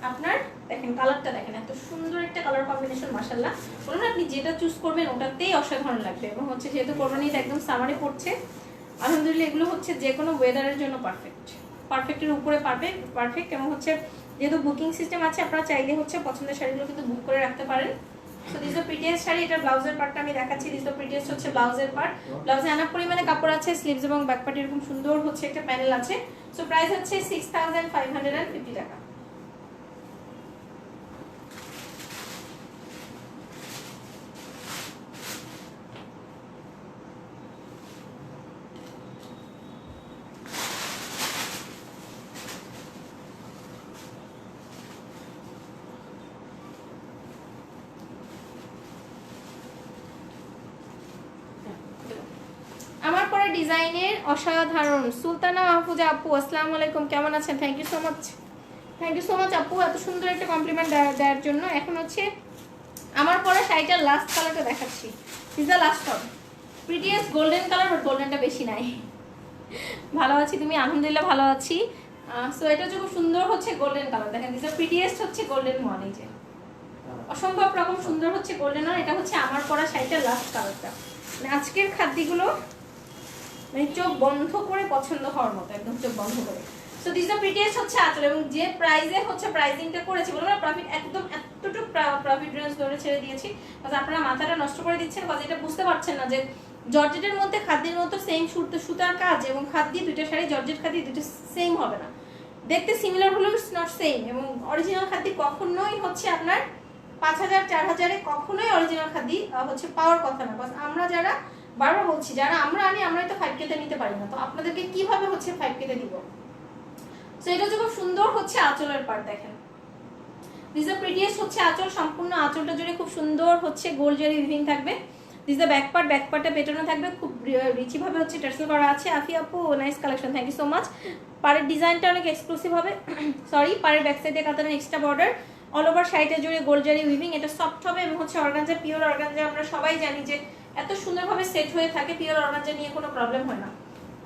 আপনার দেখেন কালারটা দেখেন, এত সুন্দর একটা কালার কম্বিনেশন, মাশাআল্লাহ। বলুন আপনি যেটা চুজ করবেন ওটাতেই অসাধারণ লাগবে। এবং হচ্ছে যেহেতু কোরবানিটা একদম সামারে পড়ছে, আলহামদুলিল্লাহ এগুলো হচ্ছে যে কোনো ওয়েদারের জন্য পারফেক্ট, পারফেক্টের উপরে পারফেক্ট। এবং হচ্ছে যেহেতু বুকিং সিস্টেম আছে, আপনারা চাইলে হচ্ছে পছন্দের শাড়িগুলো কিন্তু বুক করে রাখতে পারেন। So this the prettiest sari. এটা ব্লাউজের পার্টটা আমি দেখাচ্ছি। দিস দ্য প্রিটিয়েস্ট হচ্ছে ব্লাউজের পার্ট। ব্লাউজে আনা পরিমাণে কাপড় আছে, স্লিভস এবং ব্যাক পার্ট এরকম সুন্দর হচ্ছে একটা প্যানেল আছে। সো প্রাইস হচ্ছে 6550 টাকা। আমার পরে ডিজাইনের অসাধারণ সুলতানা মাহফুজা আপু, আসসালামু আলাইকুম, কেমন আছেন? থ্যাংক ইউ সো মাচ আপু, এত সুন্দর একটা কমপ্লিমেন্ট দেওয়ার জন্য। এখন হচ্ছে আমার পরে শাড়িটার লাস্ট কালারটা দেখাচ্ছি। This the last one, prettiest golden colour, but গোল্ডেনটা বেশি নাই। ভালো আছি, তুমি? আলহামদুলিল্লাহ ভালো আছি। সো এটা হচ্ছে খুব সুন্দর হচ্ছে গোল্ডেন কালার, দেখেন দিস দ্য প্রিটিয়েস্ট হচ্ছে গোল্ডেন ওয়ান। এই যে অসম্ভব রকম সুন্দর হচ্ছে গোল্ডেন ওয়ান। এটা হচ্ছে আমার পরা শাড়িটার লাস্ট কালারটা। মানে আজকের খাদ্যগুলো মানে চোখ বন্ধ করে পছন্দ হওয়ার মতো, একদম চোখ বন্ধ করে। সো দিস দ্য প্রিটিয়েস্ট হচ্ছে আঁচল। এবং যে প্রাইসে হচ্ছে প্রাইসিংটা করেছি, বলবো না প্রফিট, একদম এতটুকু প্রফিট রেঞ্জ ধরে ছেড়ে দিয়েছি। কারণ আপনারা মাথাটা নষ্ট করে দিচ্ছেন, কারণ এটা বুঝতে পারছেন না যে জর্জেটের মধ্যে খাদ্যের মতো সেম সুতার কাজ এবং খাদ্য, দুইটা শাড়ি জর্জেট খাদ্য দুটো সেম হবে না, দেখতে সিমিলার হলেও ইটস নট সেম। এবং অরিজিনাল খাদ্য কখনোই হচ্ছে আপনার 5000 4000-এ কখনোই অরিজিনাল খাদ্য হচ্ছে পাওয়ার কথা না। বাস আমরা যারা বারবার বলছি, যারা আমরা আনি, আমরাই তো 5K-তে নিতে পারি না, তো আপনাদেরকে কিভাবে হচ্ছে 5K-তে দিব? সো এটা হচ্ছে খুব সুন্দর হচ্ছে আঁচলের পার্ট, দেখেন দিস দ্য প্রিটিয়েস্ট হচ্ছে আঁচল। সম্পূর্ণ আঁচলটা জুড়ে খুব সুন্দর হচ্ছে গোল্ড জারি উইভিং থাকবে। দিস দ্য ব্যাক পার্টটা পেটানো থাকবে, খুব রিচি ভাবে হচ্ছে টার্সেল করা আছে। আফি আপু, nice collection, thank you so much. পাড়ের ডিজাইনটা অনেক এক্সক্লুসিভ হবে, সরি, পাড়ের ব্যাক সাইডে কাতানের এক্সট্রা বর্ডার, অল ওভার শাড়িটা জুড়ে গোল্ড জারি উইভিং। এটা সফট হবে এবং হচ্ছে অর্গানজা, পিওর অর্গানজা। আমরা সবাই জানি যে এত সুন্দরভাবে সেট হয়ে থাকে, পিওর অর্গানজা নিয়ে কোনো প্রবলেম হয় না,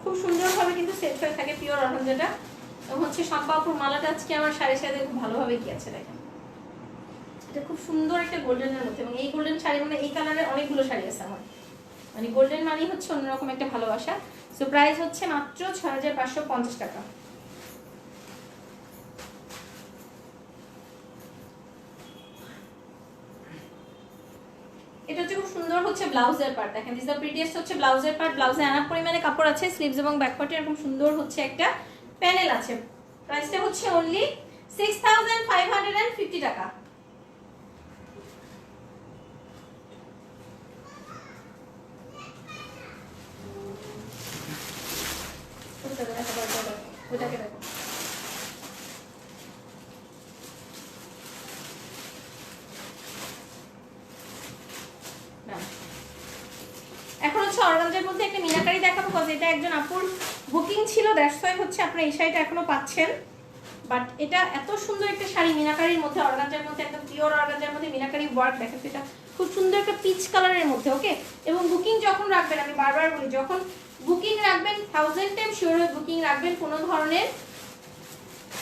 খুব সুন্দরভাবে কিন্তু সেট হয়ে থাকে পিওর অর্গানজাটা। এবং হচ্ছে শম্পাপুর মালাটা আজকে আমার শাড়ির সাথে খুব ভালোভাবে গিয়েছে, দেখেন এটা খুব সুন্দর একটা গোল্ডেনের মধ্যে। এবং এই গোল্ডেন শাড়ি মানে এই কালারের অনেকগুলো শাড়ি আছে আমার, মানে গোল্ডেন মানেই হচ্ছে অন্যরকম একটা ভালোবাসা। সো প্রাইস হচ্ছে মাত্র 6550 টাকা। এটা হচ্ছে খুব সুন্দর হচ্ছে ব্লাউজের পার্ট, দেখেন দিস দ্য প্রিটিয়েস্ট হচ্ছে ব্লাউজের পার্ট। ব্লাউজে আনা পরিমাণে কাপড় আছে, স্লিভস এবং ব্যাক পার্টে এরকম সুন্দর হচ্ছে একটা প্যানেল আছে। প্রাইসটা হচ্ছে অনলি 6550 টাকা। ওটাকে দেখো, এখন হচ্ছে অর্গানজার মধ্যে একটা মিনাকারি দেখাবো, বিকজ এটা একজন আপুর বুকিং ছিল, দ্যাটস ওয়াই হচ্ছে আপনারা এই শাড়িটা এখনো পাচ্ছেন। বাট এটা এত সুন্দর একটা শাড়ি মিনাকারির মধ্যে, অর্গানজার মধ্যে, একদম পিওর অর্গানজার মধ্যে মিনাকারি ওয়ার্ক, দেখেন এটা খুব সুন্দর একটা পিচ কালারের মধ্যে। ওকে, এবং বুকিং যখন রাখবেন, আমি বারবার বলি, যখন বুকিং রাখবেন 1000 টাইম শিওর হয়ে বুকিং রাখবেন। কোনো ধরনের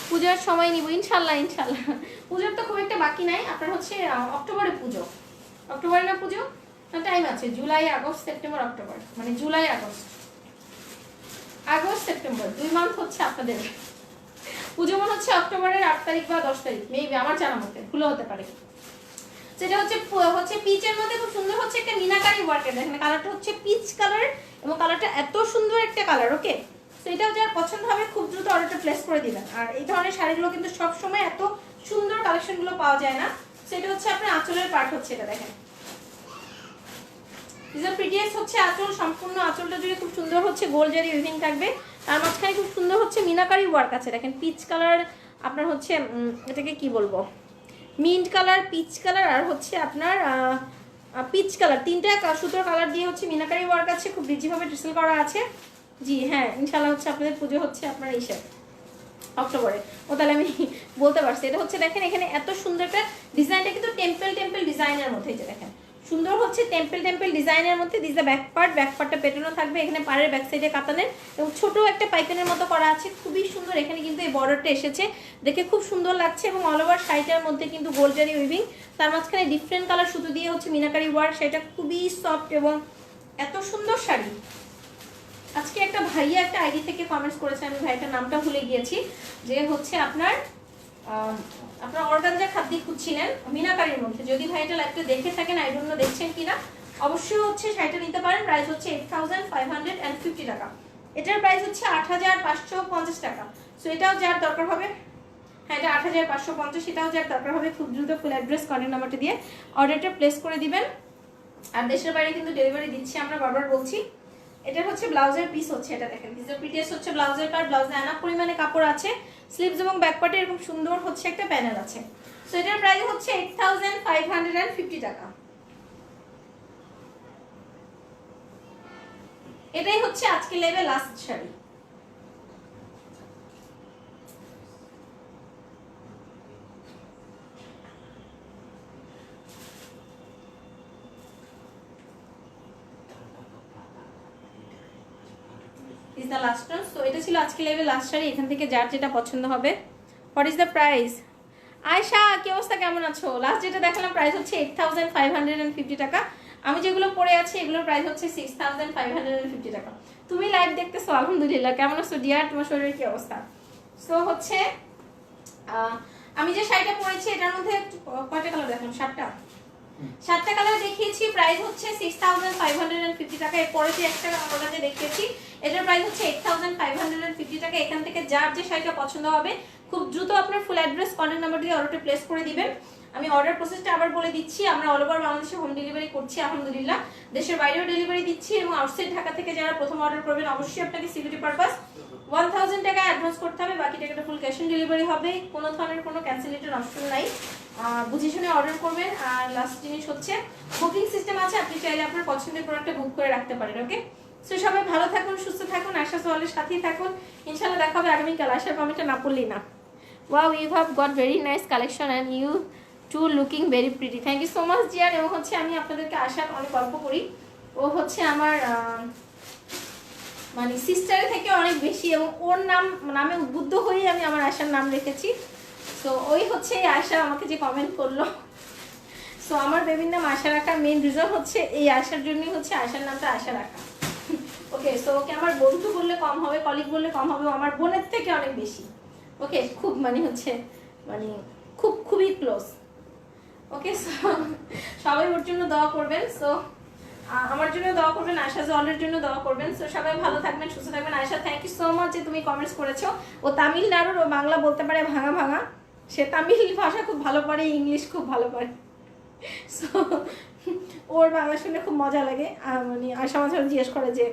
পূজার সময় নিব ইনশাল্লাহ, ইনশাল্লাহ পুজোর তো খুব একটা বাকি নাই। আপনার হচ্ছে অক্টোবরে পুজো, অক্টোবরে না পুজো, টাইম আছে, জুলাই আগস্ট সেপ্টেম্বর অক্টোবর, মানে জুলাই আগস্ট সেপ্টেম্বর 2 মান্থ হচ্ছে আপনাদের পুজো। মনে হচ্ছে অক্টোবরের 8 তারিখ বা 10 তারিখ, মেবি, আমার জানা মতে, ভুলও হতে পারে। সেটা হচ্ছে পিচের মধ্যে খুব সুন্দর হচ্ছে একটা মিনাকারি ওয়ার্কের, দেখেন কালারটা হচ্ছে পিচ কালার এবং কালারটা এত সুন্দর একটা কালার। ওকে, তো এটা যার পছন্দ হবে খুব দ্রুত অর্ডারটা প্লেস করে দিবেন। আর এই ধরনের শাড়িগুলো কিন্তু সবসময় এত সুন্দর কালেকশনগুলো পাওয়া যায় না। সেটা হচ্ছে আপনার আঁচলের পার্ট হচ্ছে এটা, দেখেন দিস দ্য প্রিটিয়েস্ট হচ্ছে আঁচল। সম্পূর্ণ আঁচলটা জুড়ে খুব সুন্দর হচ্ছে গোল্ড জারি উইভিং থাকবে, তার মাঝখানে খুব সুন্দর হচ্ছে মিনাকারি ওয়ার্ক আছে, দেখেন পিচ কালার। আপনার হচ্ছে এটাকে কি বলবো, মিন্ট কালার, পিচ কালার আর হচ্ছে আপনার পিচ কালার, তিনটা সুতোর কালার দিয়ে হচ্ছে মিনাকারি ওয়ার্ক আছে, খুব রিচিভাবে ট্রিসেল করা আছে। জি হ্যাঁ, ইনশাল্লাহ হচ্ছে আপনাদের পুজো হচ্ছে আপনার ইসে অক্টোবরে। ও তাহলে আমি বলতে পারছি। এটা হচ্ছে দেখেন এখানে এত সুন্দর একটা ডিজাইনটা কিন্তু টেম্পল ডিজাইনের মধ্যে, এই যে দেখেন সুন্দর হচ্ছে টেম্পল ডিজাইনের মধ্যে। দিস দ্য ব্যাক পার্টটা পেটানো থাকবে, এখানে পাড়ের ব্যাক সাইডে কাতানের এবং ছোট একটা পাইপিনের মতো করা আছে, খুবই সুন্দর। এখানে কিন্তু এই বর্ডারটা এসেছে, দেখে খুব সুন্দর লাগছে এবং অল ওভার শাড়িটার মধ্যে কিন্তু গোল্ডারি উইভিং, তার মাঝখানে ডিফারেন্ট কালার সুতো দিয়ে হচ্ছে মিনাকারি ওয়ার্ক। শাড়িটা খুবই সফট এবং এত সুন্দর শাড়ি। আজকে একটা ভাইয়া একটা আইডি থেকে কমেন্টস করেছে, আমি ভাইটার নামটা ভুলে গিয়েছি, যে হচ্ছে আপনার অর্গানজা খাদ্য খুঁজছিলেন মিনাকারির মধ্যে। যদি ভাইটা লাইভটা দেখে থাকেন, আই ডোন্ট নো দেখছেন কিনা, অবশ্যই হচ্ছে শাড়িটা নিতে পারেন। প্রাইস হচ্ছে 8550 টাকা। এটার প্রাইস হচ্ছে 8550 টাকা। সো এটাও যার দরকার হবে, হ্যাঁ এটা 8550, এটাও যার দরকার হবে খুব দ্রুত ফুল অ্যাড্রেস কন্ট্যাক্ট নাম্বারটা দিয়ে অর্ডারটা প্লেস করে দিবেন। আর দেশের বাইরে কিন্তু ডেলিভারি দিচ্ছি আমরা, বারবার বলছি। এটা হচ্ছে ব্লাউজের পিস হচ্ছে, এটা দেখেন ডিজাইন প্রিটিয়াস হচ্ছে ব্লাউজের পার্ট। ব্লাউজে আনা পরিমাণে কাপড় আছে, স্লিভস এবং ব্যাক পার্টে এরকম সুন্দর হচ্ছে একটা প্যানেল আছে। সো এটার প্রাইস হচ্ছে 8550 টাকা। এটাই হচ্ছে আজকে level last sari. Is the last one. So এটা ছিল আজকে লেভেল লাস্ট শাড়ি। এখান থেকে যার যেটা পছন্দ হবে। What is the price? Ayesha কি অবস্থা, কেমন আছো? লাস্ট যেটা দেখালাম প্রাইস হচ্ছে 8550 টাকা। আমি যেগুলো পরে আছি এগুলোর প্রাইস হচ্ছে 6550 টাকা। তুমি লাইভ দেখতেছো, আলহামদুলিল্লাহ। কেমন আছো ডিয়ার, তোমার শরীরের কি অবস্থা? সো হচ্ছে আমি যে শাড়িটা পরেছি এটার মধ্যে কয়টা কালার দেখলাম? 7টা কালার দেখিয়েছি। প্রাইস হচ্ছে 6550 টাকা। এরপরে যে একটা কালার দেখিয়েছি এটার প্রাইস হচ্ছে 8550 টাকা। এখান থেকে যার যে শাড়িটা পছন্দ হবে খুব দ্রুত আপনার ফুল অ্যাড্রেস কন্ট্যাক্ট নাম্বার দিয়ে অর্ডারটা প্লেস করে দিবেন। আমি অর্ডার প্রসেসটা আবার বলে দিচ্ছি, আমরা অল ওভার বাংলাদেশে হোম ডেলিভারি করছি আলহামদুলিল্লাহ। দেশের বাইরেও ডেলিভারি দিচ্ছি এবং আউটসাইড ঢাকা থেকে যারা প্রথম অর্ডার করবেন অবশ্যই আপনাকে সিকিউরিটি পারপাস 1000 টাকা অ্যাডভান্স করতে হবে, বাকি টাকাটা ফুল ক্যাশ অন ডেলিভারি হবে। কোনো ধরনের কোনো ক্যান্সেলেশন অপশন নাই, বুঝে শুনে অর্ডার করবেন। আর লাস্ট জিনিস হচ্ছে বুকিং সিস্টেম আছে, আপনি চাইলে আপনার পছন্দের প্রোডাক্টটা বুক করে রাখতে পারেন। ওকে, সো সবাই ভালো থাকুন, সুস্থ থাকুন, আশা সোয়ালের সাথেই থাকুন। ইনশাআল্লাহ দেখা হবে আগামীকাল। আশার কমেন্টটা না পড়লেই না। Wow, you have got very nice collection and you too looking very pretty. Thank you so much জিয়ার। এবং হচ্ছে আমি আপনাদেরকে আশার অনেক গল্প করি, ও হচ্ছে আমার মানে সিস্টারের থেকে অনেক বেশি, এবং ওর নামে উদ্বুদ্ধ হয়েই আমি আমার আশার নাম রেখেছি। সো ওই হচ্ছে এই আশা আমাকে যে কমেন্ট করলো। সো আমার বেবির নাম আশা রাখার মেইন রিজন হচ্ছে এই আশার জন্যই হচ্ছে আশার নামটা আশা রাখা। ওকে, সো ওকে আমার বন্ধু বললে কম হবে, কলিগ বললে কম হবে, ও আমার বোনের থেকে অনেক বেশি। ওকে, খুব মানে হচ্ছে মানে খুবই ক্লোজ। ওকে, সো সবাই ওর জন্য দোয়া করবেন। সো আমার জন্য দোয়া করবেন, আশা জলের জন্য দোয়া করবেন। সো সবাই ভালো থাকবেন, সুস্থ থাকবেন। আশা থ্যাংক ইউ সো মাচ যে তুমি কমেন্টস করেছো। ও তামিলনাড়ুর, ও বাংলা বলতে পারে ভাঙা ভাঙা, সে তামিল ভাষা খুব ভালো পারে, ইংলিশ খুব ভালো পারে। সো ওর বাংলা শুনে খুব মজা লাগে। মানে আশা মাঝে জিজ্ঞেস করে যে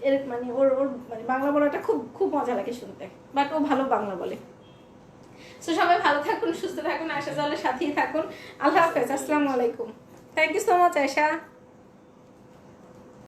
এর মানে ওর মানে বাংলা বলাটা খুব মজা লাগে শুনতে, বাট ও ভালো বাংলা বলে। সো সবাই ভালো থাকুন, সুস্থ থাকুন, আশা জলের সাথেই থাকুন। আল্লাহ হাফেজ, আসসালামু আলাইকুম। Thank you so much Ayesha.